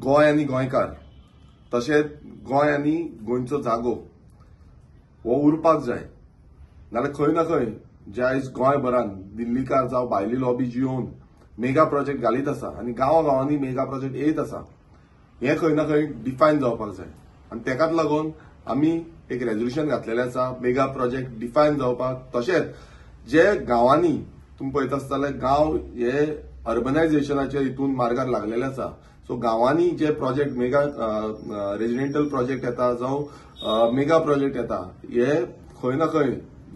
गोय आनी गोंयकार तशेंच गोंय आनी गोंयचो जागो हो उरपाक जाय नाल्यार खंय ना खंय जे आयज गोंयभरान दिल्लीकार जावं भायली लॉबी जी येवन मेगा प्रोजेक्ट घालीत आसा आनी गांवांनी मेगा प्रोजेक्ट येत आसा हे खंय ना खंय डिफायन जावपाक जाय आनी तेकाच लागून आमी एक रेजोल्युशन घातलेलें आसा मेगा प्रोजेक्ट डिफायन जावपाक तशेंच जे गांवांनी तुम्ही पळयत आसतले गांव हे अर्बनायझेशनाच्या हितून मार्गार लागलेले आसा सो गांवांनी जे प्रोजेक्ट मेगा रेजिडेंटल प्रोजेक्ट येता जावं मेगा प्रोजेक्ट येता हे खंय ना खंय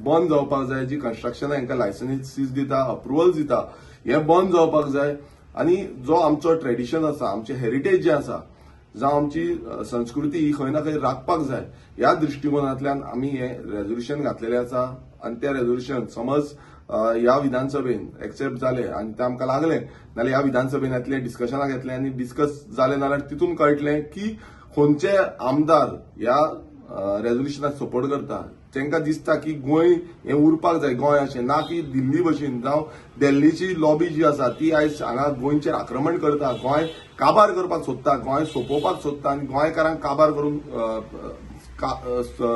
बंद जावपाक जाय जी कन्स्ट्रक्शनां हांकां लायसन्सीस दिता अप्रुवल्स दिता हे बंद जावपाक जाय आनी जो आमचो ट्रेडिशन आसा आमचे हेरिटेज जे आसा जावं आमची संस्कृती ही खंय ना खंय राखपाक जाय ह्या दृश्टिकोनांतल्यान आमी हे रेजोल्युशन घातलेलें आसा आनी तें रेजोल्युशन समज ह्या विधानसभेन एक्सेप्ट जाले आनी ते आमकां लागले नाल्यार ह्या विधानसभेन येतले डिस्कशनाक येतले आनी डिस्कस जाले नाल्यार तितून कळटलें की खंयचे आमदार ह्या रेजोल्युशनाक सपोर्ट करता तांकां दिसता की गोंय हें उरपाक जाय गोंय अशें ना की दिल्ली भशेन जावं दिल्लीची लॉबी जी आसा ती आयज हांगा गोंयचेर आक्रमण करता गोंय काबार करपाक सोदता गोंय सोंपोवपाक सोदता आनी गोंयकारांक काबार करून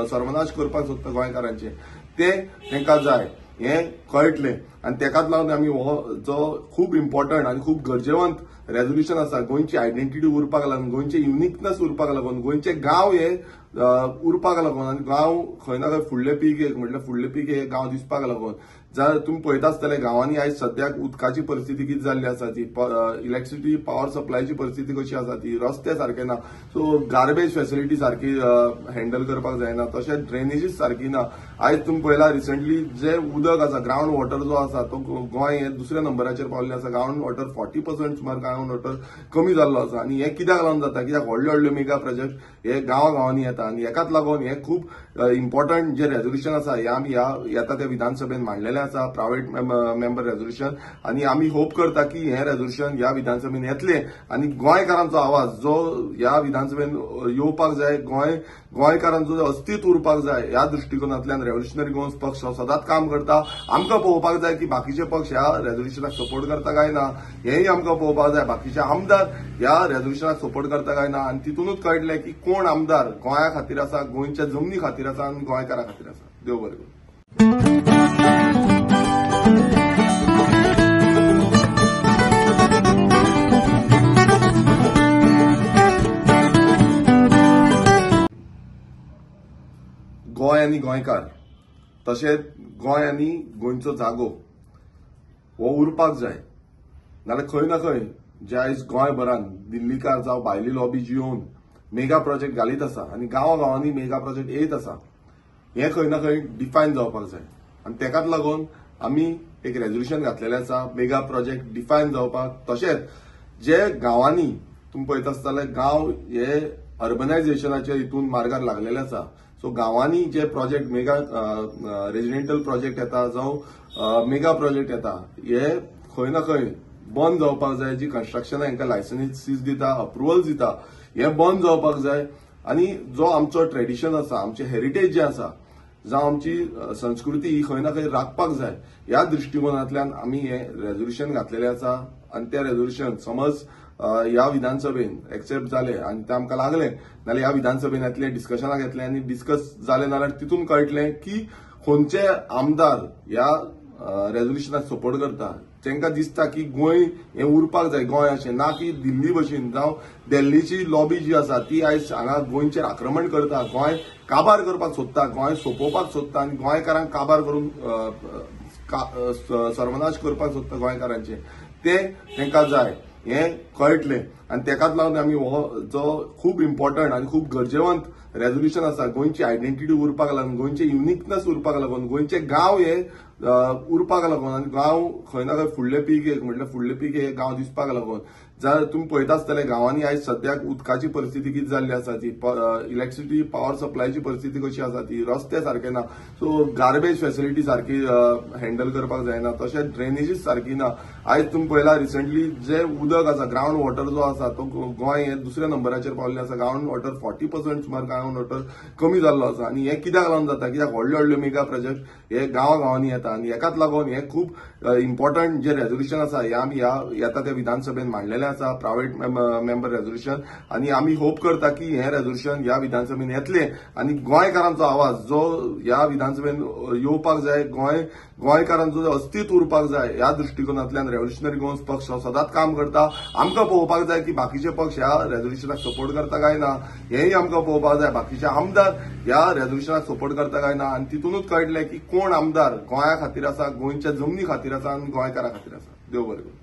सर्वनाश करपाक सोदता गोंयकारांचे ते तांकां जाय हें कळटलें आनी तेकाच लागून आमी हो जो खूब इम्पॉर्टंट आनी खूब गरजेवंत रेजोल्युशन आसा गोंयची आयडेंटिटी उरपाक लागून गोंयचे युनिकनेस उरपाक लागून गोंयचे गांव हे उरपाक लागून आनी गांव खंय ना खंय फुडले पिळगेक म्हटल्यार फुडले पिळगे हे गांव दिसपाक लागून जर तुम्ही पळयता आसतले गांवांनी आयज सद्याक उदकाची परिस्थिती कितें जाल्ली आसा ती इलेक्ट्रिसिटी पावर सप्लायची परिस्थिती कशी आसा ती रस्ते सारके ना सो गार्बेज फेसिलिटी सारकी हँडल करपाक जायना तशेंच ड्रेनेजीस सारकी ना आयज तुम्ही पळयला रिसंटली जे उदक आसा ग्रावंड वॉटर जो आसा तो गोंय हे दुसऱ्या नंबराचेर पावल्ले आसा ग्रावंड वॉटर 40% सुमार ग्रावंड वॉटर कमी जाल्लो आसा आनी हे कित्याक लागून जाता कित्याक व्हडले व्हडले मेगा प्रोजेक्ट हे गांवांनी येता आनी हेकाच लागून हे खूब इम्पॉर्टंट जे रेजोल्युशन आसा हे आमी येता त्या विधानसभेन मांडलेले आसा प्रायव्हेट मेंबर रेजोल्युशन आनी आमी होप करता की हे रेजोल्युशन ह्या विधानसभेन येतले आनी गोंयकारांचो आवाज जो ह्या विधानसभेन येवपाक जाय गोंयकारांचो जो अस्तित्व उरपाक जाय ह्या दृष्टिकोनांतल्यान रेव्होल्युशनरी गोंस पक्ष सदांच काम करता आमकां पळोवपाक जाय की बाकीचे पक्ष ह्या रेजोल्युशनाक सपोर्ट करता काय ना हेंय आमकां पळोवपाक जाय बाकीचे आमदार ह्या रेजोल्युशनाक सपोर्ट करता काय ना आनी तितूनच कळटलें की कोण आमदार गोंया खातीर आसा गोंयच्या जमनी खातीर आसा आनी गोंयकारां खातीर आसा देव बरें करूं गोय आनी गोंयकार तशेंच गोंय आनी गोंयचो जागो हो उरपाक जाय नाल्यार खंय ना खंय जे आयज गोंयभरान दिल्लीकार जावं भायली लॉबी जी येवन मेगा प्रोजेक्ट घालीत आसा आनी गांवांनी मेगा प्रोजेक्ट येत आसा हे खंय ना खंय डिफायन जावपाक जाय आनी तेकाच लागून आमी एक रेजोल्युशन घातलेलें आसा मेगा प्रोजेक्ट डिफायन जावपाक तशेंच जे गांवांनी तुम्ही पळयत आसतले गांव हे अर्बनायझेशनाच्या हितून मार्गार लागलेले आसा सो गांवांनी जे प्रोजेक्ट मेगा रेजिडेंटल प्रोजेक्ट येता जावं मेगा प्रोजेक्ट येता हे खंय ना खंय बंद जावपाक जाय जी कन्स्ट्रक्शनां हांकां लायसन्सीस दिता अप्रुवल्स दिता हे बंद जावपाक जाय आनी जो आमचो ट्रेडिशन आसा आमचे हेरिटेज जे आसा जावं आमची संस्कृती ही खंय ना खंय राखपाक जाय ह्या दृष्टिकोनांतल्यान आमी हे रेजोल्युशन घातलेलें आसा आनी तें रेजोल्युशन समज ह्या विधानसभेन एक्सेप्ट जाले आनी ते आमकां लागले नाल्यार ह्या विधानसभेन येतले डिस्कशनाक येतले आनी डिस्कस जाले नाल्यार तितून कळटलें की खंयचे आमदार ह्या रेजोल्युशनाक सपोर्ट करता तांकां दिसता की गोंय हें उरपाक जाय गोंय अशें ना की दिल्ली भशेन जावं दिल्लीची लॉबी जी आसा ती आयज हांगा गोंयचेर आक्रमण करता गोंय काबार करपाक सोदता गोंय सोंपोवपाक सोदता आनी गोंयकारांक काबार करून सर्वनाश करपाक सोदता गोंयकारांचे ते तांकां जाय हें कळटलें आनी तेकाच लागून आमी हो जो खूब इम्पॉर्टंट आनी खूब गरजेवंत रेजोल्युशन आसा गोंयची आयडेंटिटी उरपाक लागून गोंयचे युनिकनेस उरपाक लागून गोंयचे गांव हे उरपाक लागून आनी गांव खंय ना खंय फुडले पिळगेक म्हटल्यार फुडले पिळगे हे गांव दिसपाक लागून जर तुम्ही पळयता आसतले गांवांनी आयज सद्याक उदकाची परिस्थिती कितें जाल्ली आसा ती इलेक्ट्रिसिटी पावर सप्लायची परिस्थिती कशी आसा ती रस्ते सारके ना सो गार्बेज फेसिलिटी सारकी हँडल करपाक जायना तशेंच ड्रेनेजीस सारकी ना आयज तुम्ही पळयला रिसंटली जे उदक आसा ग्रावंड वॉटर जो आसा आसा तो गोंय हे दुसऱ्या नंबराचेर पावल्लें आसा. ग्रावंड वॉटर 40% सुमार ग्रावंड वॉटर कमी जाल्लो आसा. आनी हे कित्याक लागून जाता, कित्याक व्हडले व्हडले मेगा प्रोजेक्ट हे गांवांनी येता आनी हेकाच लागून हे खूब इम्पॉर्टंट जे रेझोल्युशन आसा हे आमी येता त्या विधानसभेन मांडलेलें आसा, प्रायव्हेट मेंबर रेझोल्युशन. आनी आमी होप करता की हे रेझोल्युशन ह्या विधानसभेन येतले आनी गोंयकारांचो आवाज जो ह्या विधानसभेन येवपाक जाय, गोंयकारांचो जो अस्तित्व उरपाक जाय, ह्या दृष्टिकोनांतल्यान रेव्होल्युशनरी गोवन्स पक्ष हो सदांच काम करता. आमकां पळोवपाक जाय की बाकीचे पक्ष ह्या रेझोल्युशनाक सपोर्ट करता काय ना, हेय आमकां पळोवपाक जाय. बाकीचे आमदार ह्या रेझोल्युशनाक सपोर्ट करता काय ना आनी तितूनच कळटलें की कोण आमदार गोंया खातीर आसा, गोंयच्या जमनी खातीर आसा आनी गोंयकारां खातीर आसा. देव बरें करूं.